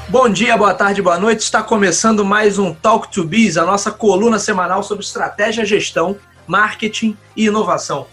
Bom dia, boa tarde, boa noite. Está começando mais um Talk to Biz, a nossa coluna semanal sobre estratégia, gestão, marketing e inovação.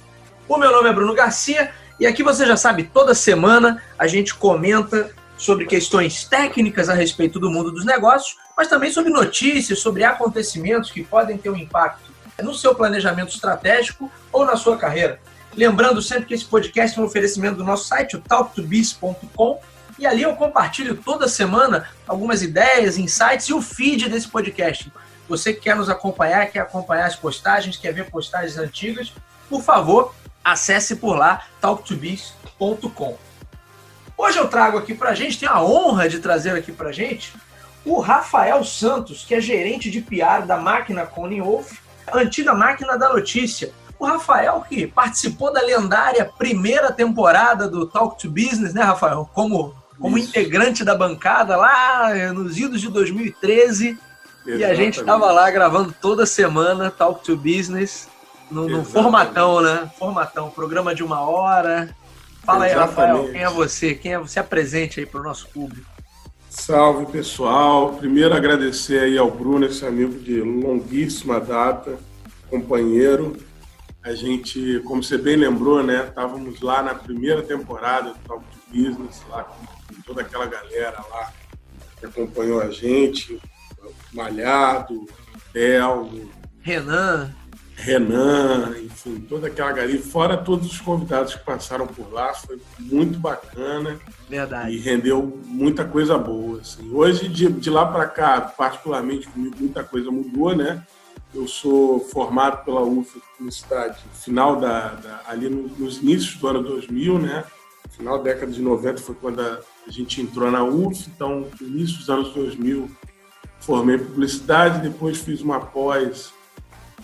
O meu nome é Bruno Garcia e aqui você já sabe, toda semana a gente comenta sobre questões técnicas a respeito do mundo dos negócios, mas também sobre notícias, sobre acontecimentos que podem ter um impacto no seu planejamento estratégico ou na sua carreira. Lembrando sempre que esse podcast é um oferecimento do nosso site, o talktobiz.com, e ali eu compartilho toda semana algumas ideias, insights e o feed desse podcast. Você que quer nos acompanhar, quer acompanhar as postagens, quer ver postagens antigas, por favor, acesse por lá, talktobiz.com. Hoje eu trago aqui pra gente, tenho a honra de trazer aqui pra gente, o Rafael Santos, que é gerente de PR da Máquina Conning Wolf, a antiga Máquina da Notícia. O Rafael que participou da lendária primeira temporada do Talk to Business, né, Rafael? Como integrante da bancada lá nos idos de 2013. Exatamente. E a gente estava lá gravando toda semana Talk to Business no formatão, né? Formatão, programa de 1 hora. Fala aí, Rafael, quem é você? Se apresente aí para o nosso público. Salve, pessoal. Primeiro agradecer aí ao Bruno, esse amigo de longuíssima data, companheiro. A gente, como você bem lembrou, né? Estávamos lá na primeira temporada do Talk to Business, lá com toda aquela galera lá que acompanhou a gente, Malhado, Telmo, Renan, enfim, toda aquela galera, fora todos os convidados que passaram por lá, foi muito bacana. Verdade. E rendeu muita coisa boa. Assim. Hoje, de lá para cá, particularmente comigo, muita coisa mudou, né? Eu sou formado pela UF Publicidade, final ali nos inícios do ano 2000, né? Final da década de 90 foi quando a gente entrou na UF, então, no início dos anos 2000, formei publicidade, depois fiz uma pós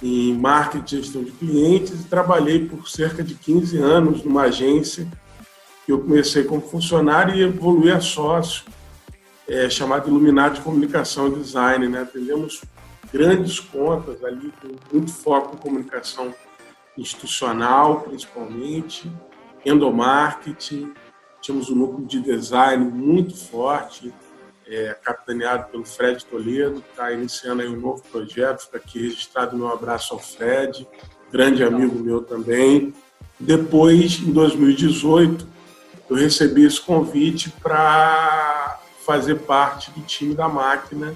em marketing e gestão de clientes e trabalhei por cerca de 15 anos numa agência que eu comecei como funcionário e evoluí a sócio, chamado Illuminati Comunicação e Design, né? Atendemos grandes contas ali, com muito foco em comunicação institucional, principalmente, endomarketing. Tínhamos um núcleo de design muito forte, capitaneado pelo Fred Toledo, que está iniciando aí um novo projeto. Está aqui registrado meu abraço ao Fred, grande amigo meu também. Depois, em 2018, eu recebi esse convite para fazer parte do time da Máquina,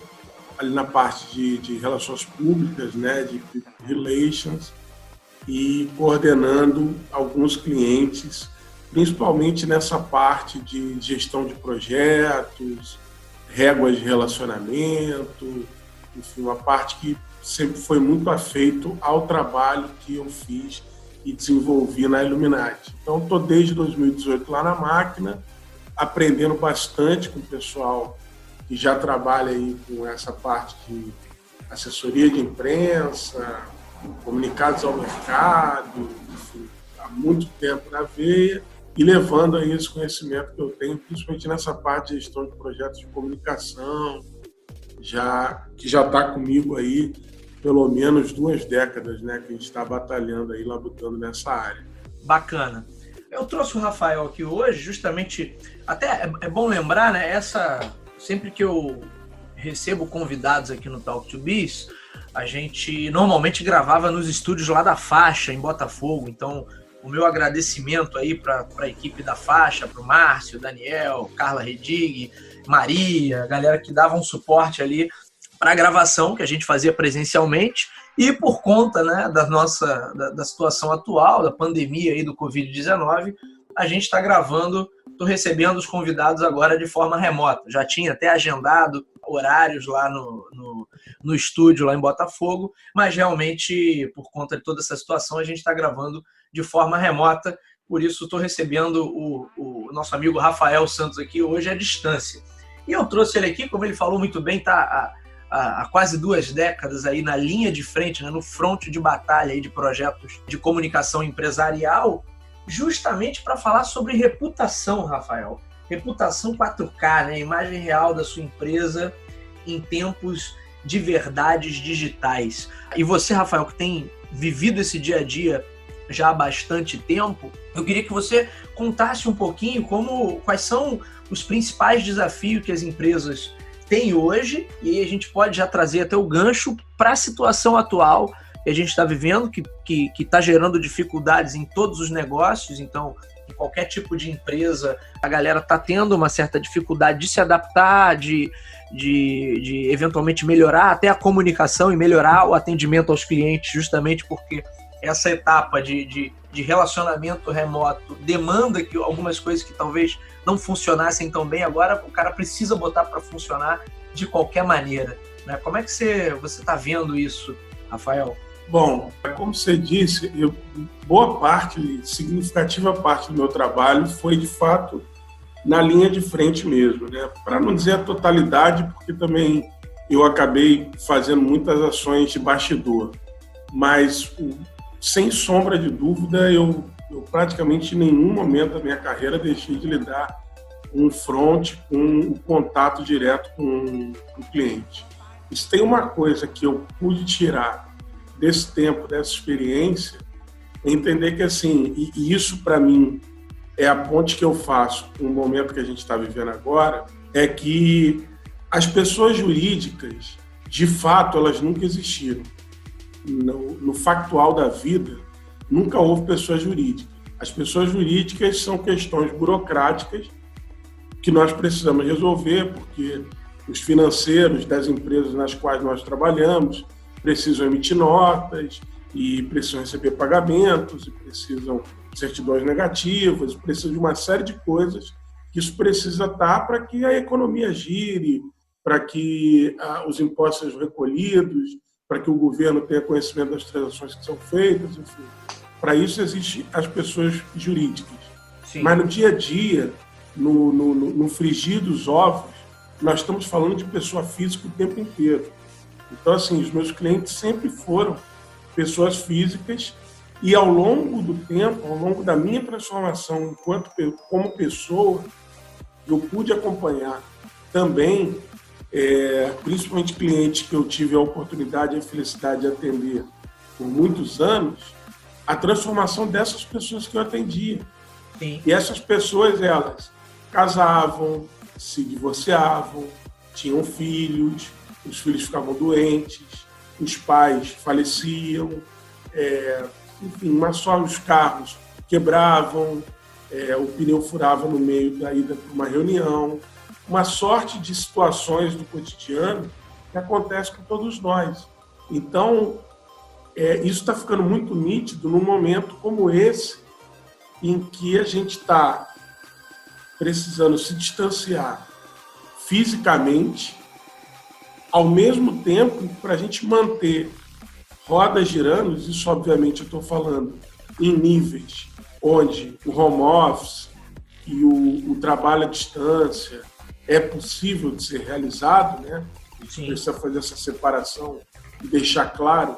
ali na parte de relações públicas, né, de relations, e coordenando alguns clientes, principalmente nessa parte de gestão de projetos, réguas de relacionamento, enfim, uma parte que sempre foi muito afeito ao trabalho que eu fiz e desenvolvi na Illuminati. Então, estou desde 2018 lá na Máquina, aprendendo bastante com o pessoal que já trabalha aí com essa parte de assessoria de imprensa, comunicados ao mercado, enfim, há muito tempo na veia, e levando aí esse conhecimento que eu tenho, principalmente nessa parte de gestão de projetos de comunicação, que já está comigo aí pelo menos 2 décadas, né, que a gente está batalhando aí, labutando nessa área. Bacana. Eu trouxe o Rafael aqui hoje, justamente, até é bom lembrar, né, sempre que eu recebo convidados aqui no Talk to Biz, a gente normalmente gravava nos estúdios lá da Faixa, em Botafogo. Então, o meu agradecimento aí para a equipe da Faixa, para o Márcio, Daniel, Carla Redig, Maria, a galera que dava um suporte ali para a gravação que a gente fazia presencialmente. E por conta, né, da situação atual, da pandemia aí do Covid-19, a gente está gravando. Estou recebendo os convidados agora de forma remota. Já tinha até agendado horários lá no estúdio, lá em Botafogo, mas realmente, por conta de toda essa situação, a gente está gravando de forma remota. Por isso, estou recebendo o nosso amigo Rafael Santos aqui hoje à distância. E eu trouxe ele aqui, como ele falou muito bem, está há quase 2 décadas aí na linha de frente, né, no fronte de batalha aí de projetos de comunicação empresarial, justamente para falar sobre reputação, Rafael. Reputação 4K, né? A imagem real da sua empresa em tempos de verdades digitais. E você, Rafael, que tem vivido esse dia a dia já há bastante tempo, eu queria que você contasse um pouquinho quais são os principais desafios que as empresas tem hoje, e a gente pode já trazer até o gancho para a situação atual que a gente está vivendo, que está gerando dificuldades em todos os negócios. Então, em qualquer tipo de empresa, a galera está tendo uma certa dificuldade de se adaptar, de eventualmente melhorar até a comunicação e melhorar o atendimento aos clientes, justamente porque essa etapa de relacionamento remoto demanda que algumas coisas que talvez não funcionassem tão bem, agora o cara precisa botar para funcionar de qualquer maneira, né? Como é que você está vendo isso, Rafael? Bom, como você disse, boa parte, significativa parte do meu trabalho foi, de fato, na linha de frente mesmo, né? Para não dizer a totalidade, porque também eu acabei fazendo muitas ações de bastidor, mas sem sombra de dúvida, eu praticamente em nenhum momento da minha carreira deixei de lidar com front, com um contato direto com o cliente. Se tem uma coisa que eu pude tirar desse tempo, dessa experiência, é entender que, assim, e isso para mim é a ponte que eu faço no momento que a gente está vivendo agora, é que as pessoas jurídicas, de fato, elas nunca existiram. No factual da vida, nunca houve pessoas jurídicas. As pessoas jurídicas são questões burocráticas que nós precisamos resolver, porque os financeiros das empresas nas quais nós trabalhamos precisam emitir notas e precisam receber pagamentos e precisam de certidões negativas, precisam de uma série de coisas que isso precisa estar para que a economia gire, para que os impostos sejam recolhidos, para que o governo tenha conhecimento das transações que são feitas, enfim. Para isso existem as pessoas jurídicas. Sim. Mas no dia a dia, no frigir dos ovos, nós estamos falando de pessoa física o tempo inteiro. Então, assim, os meus clientes sempre foram pessoas físicas e, ao longo do tempo, ao longo da minha transformação como pessoa, eu pude acompanhar também, principalmente clientes que eu tive a oportunidade e a felicidade de atender por muitos anos, a transformação dessas pessoas que eu atendia. Sim. E essas pessoas, elas casavam, se divorciavam, tinham filhos, os filhos ficavam doentes, os pais faleciam, enfim, mas só os carros quebravam, o pneu furava no meio da ida para uma reunião, uma sorte de situações do cotidiano que acontece com todos nós. Então, isso está ficando muito nítido num momento como esse, em que a gente está precisando se distanciar fisicamente, ao mesmo tempo, para a gente manter rodas girando, isso obviamente eu estou falando em níveis onde o home office e o trabalho à distância é possível de ser realizado, né? A gente precisa fazer essa separação e deixar claro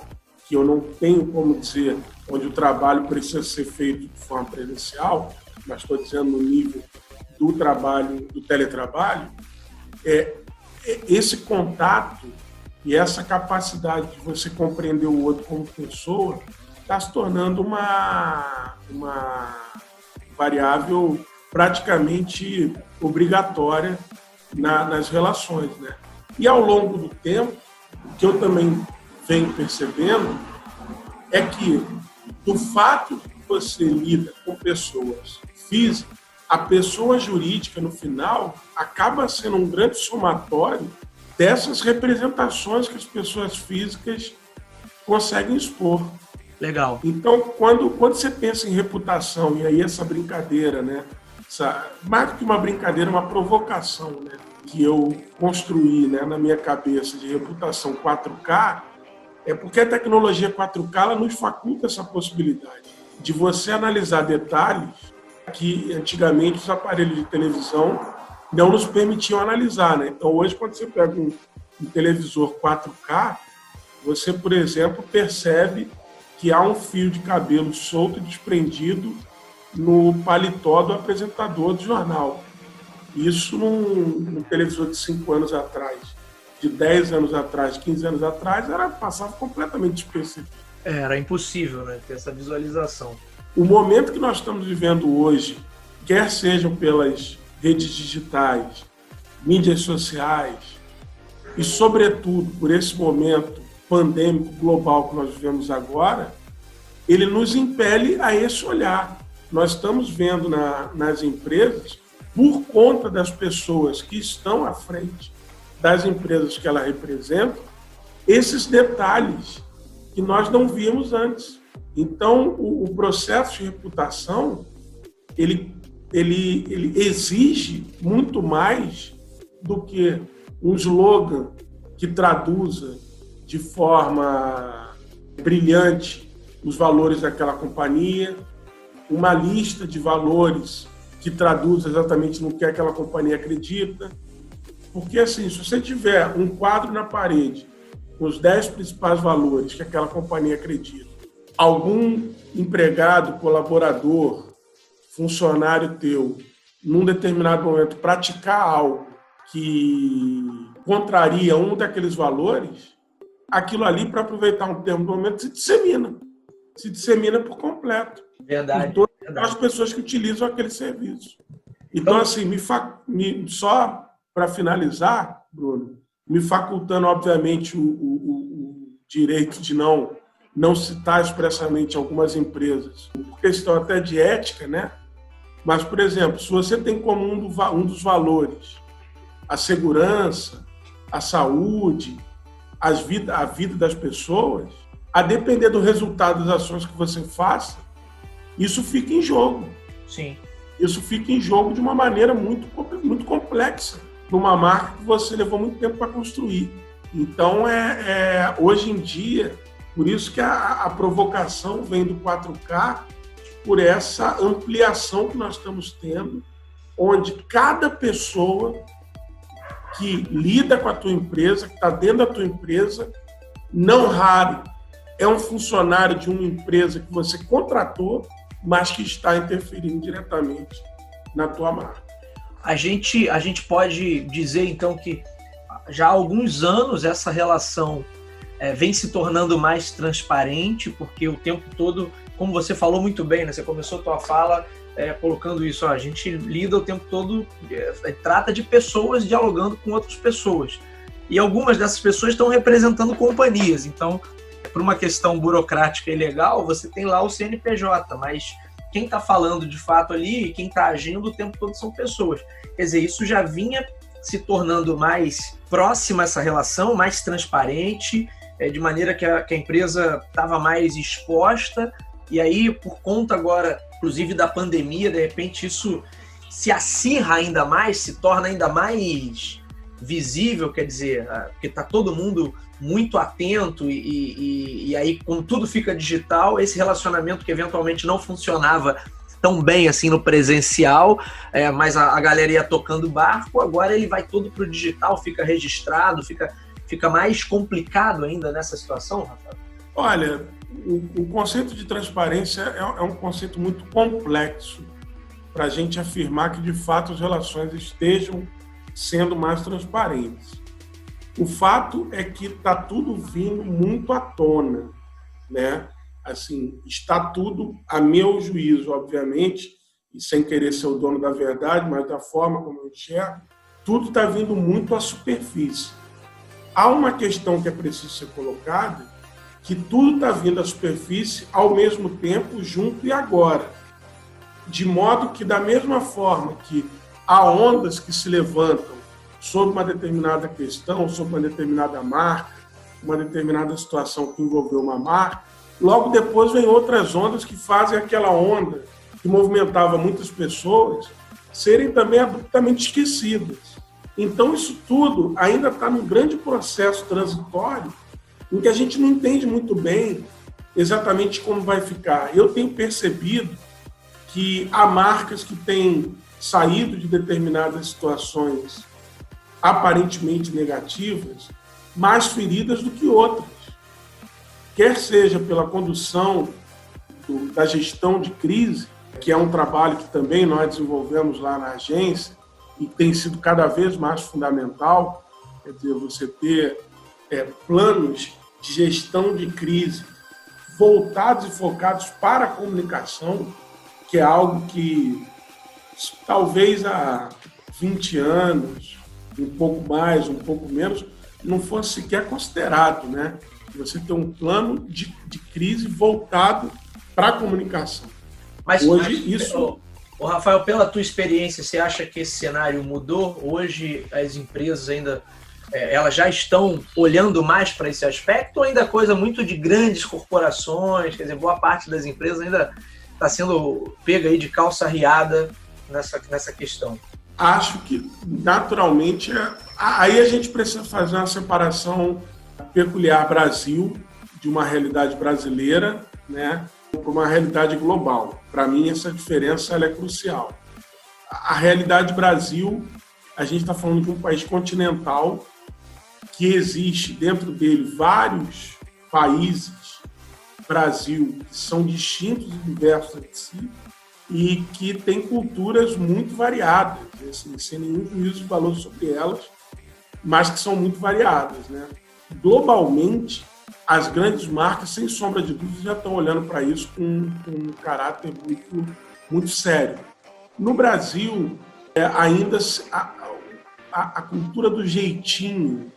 que eu não tenho como dizer onde o trabalho precisa ser feito de forma presencial, mas estou dizendo no nível do trabalho, do teletrabalho, esse contato e essa capacidade de você compreender o outro como pessoa está se tornando uma variável praticamente obrigatória nas relações, né? E ao longo do tempo, o que eu também venho percebendo é que do fato de você lida com pessoas físicas, a pessoa jurídica, no final, acaba sendo um grande somatório dessas representações que as pessoas físicas conseguem expor. Legal. Então, quando você pensa em reputação, e aí essa brincadeira, né? Mais do que uma brincadeira, uma provocação, né? Que eu construí, né, na minha cabeça de reputação 4K, é porque a tecnologia 4K ela nos faculta essa possibilidade de você analisar detalhes que antigamente os aparelhos de televisão não nos permitiam analisar, né? Então, hoje, quando você pega um televisor 4K, você, por exemplo, percebe que há um fio de cabelo solto e desprendido no paletó do apresentador do jornal. Isso num televisor de 5 anos atrás, de 10 anos atrás, 15 anos atrás, passava completamente despercebido. Era impossível, né, ter essa visualização. O momento que nós estamos vivendo hoje, quer sejam pelas redes digitais, mídias sociais, e, sobretudo, por esse momento pandêmico global que nós vivemos agora, ele nos impele a esse olhar. Nós estamos vendo nas empresas, por conta das pessoas que estão à frente das empresas que ela representa, esses detalhes que nós não víamos antes. Então, o processo de reputação, ele exige muito mais do que um slogan que traduza de forma brilhante os valores daquela companhia, uma lista de valores que traduz exatamente no que aquela companhia acredita. Porque, assim, se você tiver um quadro na parede com os 10 principais valores que aquela companhia acredita, algum empregado, colaborador, funcionário teu, num determinado momento, praticar algo que contraria um daqueles valores, aquilo ali, para aproveitar um termo do momento, se dissemina por completo. Verdade. Por todas as pessoas que utilizam aquele serviço. Então, assim, só para finalizar, Bruno, me facultando, obviamente, o direito de não citar expressamente algumas empresas, por questão até de ética, né? Mas, por exemplo, se você tem como um dos valores a segurança, a saúde, a vida das pessoas, a depender do resultado das ações que você faça, isso fica em jogo. Sim. Isso fica em jogo de uma maneira muito, muito complexa, numa marca que você levou muito tempo para construir. Então, hoje em dia, por isso que a provocação vem do 4K, por essa ampliação que nós estamos tendo, onde cada pessoa que lida com a tua empresa, que está dentro da tua empresa, não raro, é um funcionário de uma empresa que você contratou, mas que está interferindo diretamente na tua marca. A gente pode dizer, então, que já há alguns anos essa relação vem se tornando mais transparente, porque o tempo todo, como você falou muito bem, né? Você começou a tua fala colocando isso, a gente lida o tempo todo, trata de pessoas dialogando com outras pessoas. E algumas dessas pessoas estão representando companhias. Então, por uma questão burocrática e legal, você tem lá o CNPJ, mas quem está falando de fato ali, quem está agindo o tempo todo são pessoas. Quer dizer, isso já vinha se tornando mais próxima essa relação, mais transparente, de maneira que a empresa estava mais exposta, e aí, por conta agora, inclusive da pandemia, de repente isso se acirra ainda mais, se torna ainda mais visível, quer dizer, porque está todo mundo muito atento e aí, quando tudo fica digital, esse relacionamento que eventualmente não funcionava tão bem assim no presencial, mas a galera ia tocando barco, agora ele vai todo para o digital, fica registrado, fica mais complicado ainda nessa situação, Rafael? Olha, o conceito de transparência é um conceito muito complexo para a gente afirmar que, de fato, as relações estejam sendo mais transparentes. O fato é que está tudo vindo muito à tona, né? Assim, está tudo, a meu juízo, obviamente, e sem querer ser o dono da verdade, mas da forma como eu enxergo, tudo está vindo muito à superfície. Há uma questão que é preciso ser colocada, que tudo está vindo à superfície ao mesmo tempo, junto e agora. De modo que, da mesma forma que há ondas que se levantam sobre uma determinada questão, sobre uma determinada marca, uma determinada situação que envolveu uma marca, logo depois vem outras ondas que fazem aquela onda que movimentava muitas pessoas serem também abruptamente esquecidas. Então, isso tudo ainda está num grande processo transitório em que a gente não entende muito bem exatamente como vai ficar. Eu tenho percebido que há marcas que têm saído de determinadas situações aparentemente negativas, mais feridas do que outras. Quer seja pela condução da gestão de crise, que é um trabalho que também nós desenvolvemos lá na agência e tem sido cada vez mais fundamental, quer dizer, você ter planos de gestão de crise voltados e focados para a comunicação, que é algo que talvez há 20 anos, um pouco mais, um pouco menos, não fosse sequer considerado, né? Você ter um plano de crise voltado para a comunicação. Mas hoje isso... Rafael, pela tua experiência, você acha que esse cenário mudou? Hoje as empresas ainda elas já estão olhando mais para esse aspecto ou ainda é coisa muito de grandes corporações? Quer dizer, boa parte das empresas ainda está sendo pega aí de calça arriada nessa questão. Acho que, naturalmente, aí a gente precisa fazer uma separação peculiar Brasil, de uma realidade brasileira, né, para uma realidade global. Para mim, essa diferença ela é crucial. A realidade Brasil, a gente está falando de um país continental que existe dentro dele vários países, Brasil, que são distintos e diversos entre si, e que tem culturas muito variadas, assim, sem nenhum juízo de valor sobre elas, mas que são muito variadas, né? Globalmente, as grandes marcas, sem sombra de dúvida, já estão olhando para isso com um caráter muito, muito sério. No Brasil, ainda a cultura do jeitinho,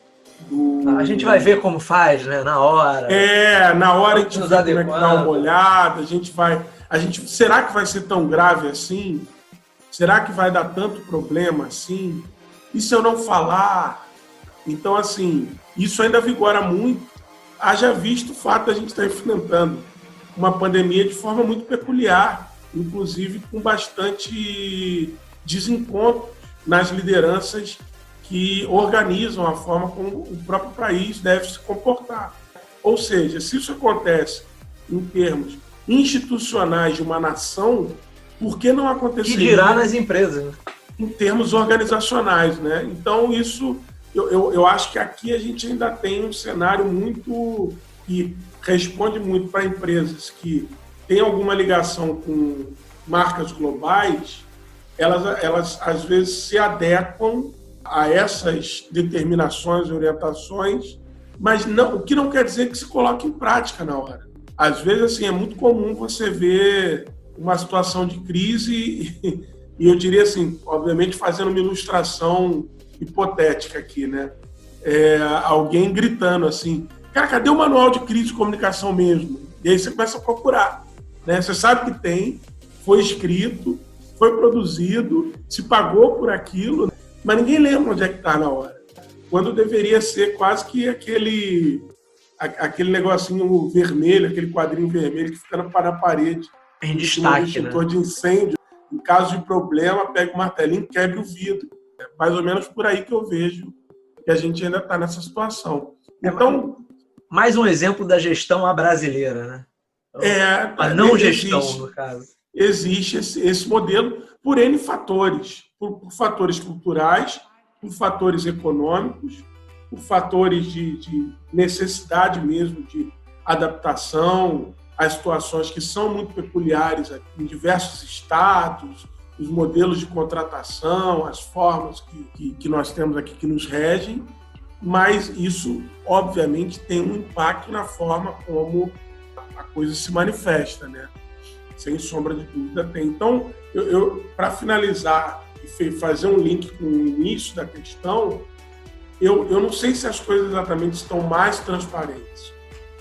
a gente vai ver como faz, né? Na hora. Na hora a gente vai como é que dá uma olhada, será que vai ser tão grave assim? Será que vai dar tanto problema assim? E se eu não falar? Então, assim, isso ainda vigora muito. Haja visto o fato de a gente estar enfrentando uma pandemia de forma muito peculiar, inclusive com bastante desencontro nas lideranças que organizam a forma como o próprio país deve se comportar. Ou seja, se isso acontece em termos institucionais de uma nação, por que não aconteceria? Que dirá nas empresas, né? Em termos organizacionais, né? Então, isso, eu acho que aqui a gente ainda tem um cenário muito que responde muito para empresas que têm alguma ligação com marcas globais, elas às vezes se adequam a essas determinações e orientações, mas não, o que não quer dizer que se coloque em prática na hora. Às vezes, assim, é muito comum você ver uma situação de crise e eu diria assim, obviamente fazendo uma ilustração hipotética aqui, né? Alguém gritando assim, cara, cadê o manual de crise de comunicação mesmo? E aí você começa a procurar, né? Você sabe que tem, foi escrito, foi produzido, se pagou por aquilo, mas ninguém lembra onde é que está na hora. Quando deveria ser quase que aquele negocinho vermelho, aquele quadrinho vermelho que fica na parede. Em destaque, extintor, né? De incêndio. Em caso de problema, pega o martelinho e quebra o vidro. É mais ou menos por aí que eu vejo que a gente ainda está nessa situação. Então, mais um exemplo da gestão à brasileira, né? A não gestão, no caso. Existe esse modelo por N fatores. Por fatores culturais, por fatores econômicos, por fatores de necessidade mesmo de adaptação às situações que são muito peculiares em diversos estados, os modelos de contratação, as formas que nós temos aqui que nos regem, mas isso, obviamente, tem um impacto na forma como a coisa se manifesta, né? Sem sombra de dúvida tem. Então, eu para finalizar e fazer um link com o início da questão, eu não sei se as coisas exatamente estão mais transparentes.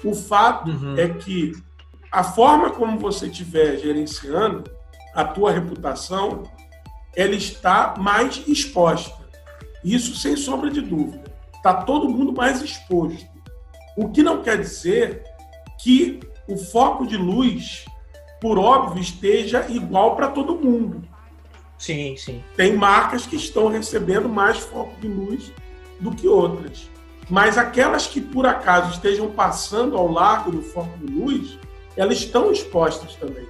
O fato é que a forma como você estiver gerenciando a tua reputação, ela está mais exposta. Isso sem sombra de dúvida. Está todo mundo mais exposto. O que não quer dizer que o foco de luz, por óbvio, esteja igual para todo mundo. Sim, sim. Tem marcas que estão recebendo mais foco de luz do que outras. Mas aquelas que, por acaso, estejam passando ao largo do foco de luz, elas estão expostas também.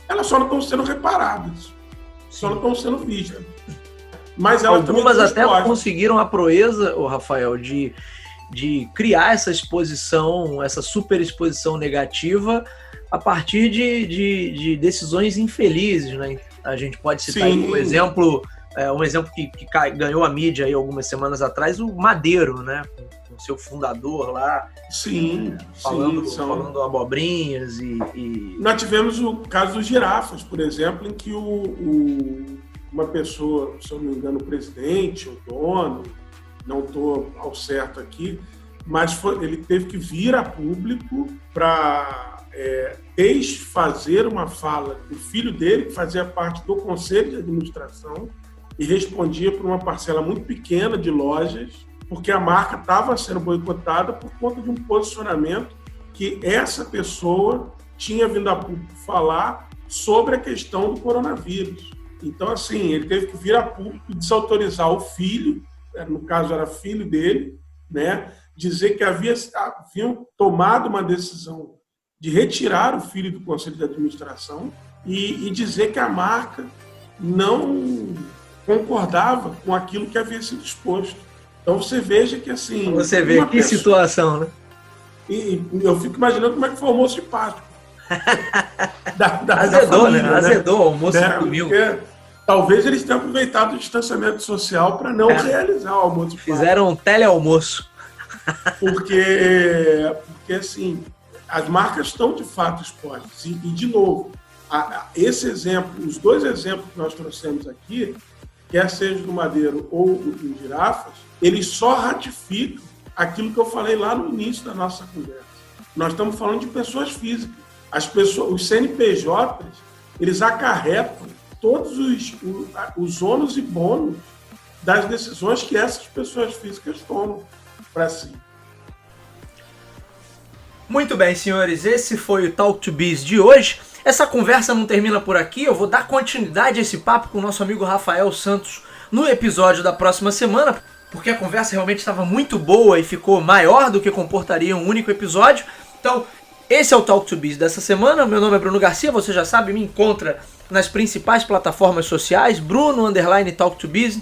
Elas só não estão sendo reparadas. Só não estão sendo vistas. Mas elas algumas até conseguiram a proeza, Rafael, de criar essa exposição, essa superexposição negativa a partir de decisões infelizes, né? A gente pode citar aí um exemplo que ganhou a mídia aí algumas semanas atrás, o Madeiro, né? Com o seu fundador lá, falando abobrinhas e... Nós tivemos o caso dos girafas, por exemplo, em que uma pessoa, se eu não me engano, o presidente, o dono, não estou ao certo aqui, mas ele teve que vir a público para desfazer uma fala do filho dele, que fazia parte do conselho de administração e respondia por uma parcela muito pequena de lojas, porque a marca estava sendo boicotada por conta de um posicionamento que essa pessoa tinha vindo a público falar sobre a questão do coronavírus. Então, assim, ele teve que vir a público e desautorizar o filho, no caso era filho dele, né, dizer que haviam tomado uma decisão de retirar o filho do conselho de administração e dizer que a marca não concordava com aquilo que havia sido exposto. Então você veja que assim... Você vê que situação, né? E eu fico imaginando como é que foi o almoço de Páscoa. Azedou, família, né? Azedou o almoço de domingo. Talvez eles tenham aproveitado o distanciamento social para não realizar o almoço de Páscoa. Fizeram um telealmoço. Porque assim, as marcas estão de fato expostas. E de novo, esse exemplo, os dois exemplos que nós trouxemos aqui, quer seja do Madeiro ou do Girafas, eles só ratificam aquilo que eu falei lá no início da nossa conversa. Nós estamos falando de pessoas físicas. Os CNPJs, eles acarretam todos os ônus e bônus das decisões que essas pessoas físicas tomam para si. Muito bem, senhores, esse foi o Talk to Biz de hoje. Essa conversa não termina por aqui, eu vou dar continuidade a esse papo com o nosso amigo Rafael Santos no episódio da próxima semana, porque a conversa realmente estava muito boa e ficou maior do que comportaria um único episódio. Então, esse é o Talk to Biz dessa semana. Meu nome é Bruno Garcia, você já sabe, me encontra nas principais plataformas sociais, Bruno_Talk to Biz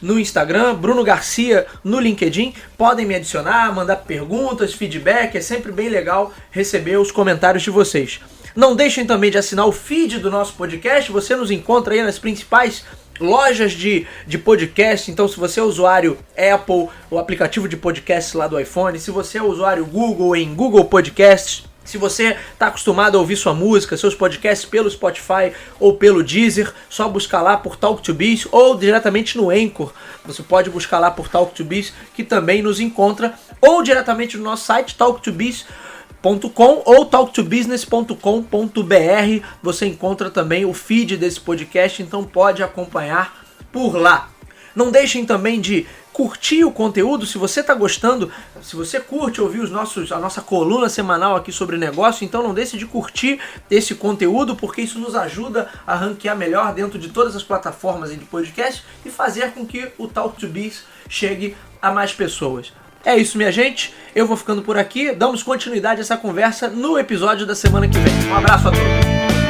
no Instagram, Bruno Garcia no LinkedIn. Podem me adicionar, mandar perguntas, feedback, é sempre bem legal receber os comentários de vocês. Não deixem também de assinar o feed do nosso podcast, você nos encontra aí nas principais lojas de podcast. Então, se você é usuário Apple, o aplicativo de podcast lá do iPhone, se você é usuário Google, em Google Podcasts, se você está acostumado a ouvir sua música, seus podcasts pelo Spotify ou pelo Deezer, só buscar lá por Talk to Biz ou diretamente no Anchor. Você pode buscar lá por Talk to Biz, que também nos encontra, ou diretamente no nosso site talktobiz.com ou talktobusiness.com.br. Você encontra também o feed desse podcast, então pode acompanhar por lá. Não deixem também de curtir o conteúdo, se você está gostando, se você curte ouvir a nossa coluna semanal aqui sobre negócio, então não deixe de curtir esse conteúdo, porque isso nos ajuda a ranquear melhor dentro de todas as plataformas de podcast e fazer com que o Talk to Biz chegue a mais pessoas. É isso, minha gente, eu vou ficando por aqui, damos continuidade a essa conversa no episódio da semana que vem. Um abraço a todos.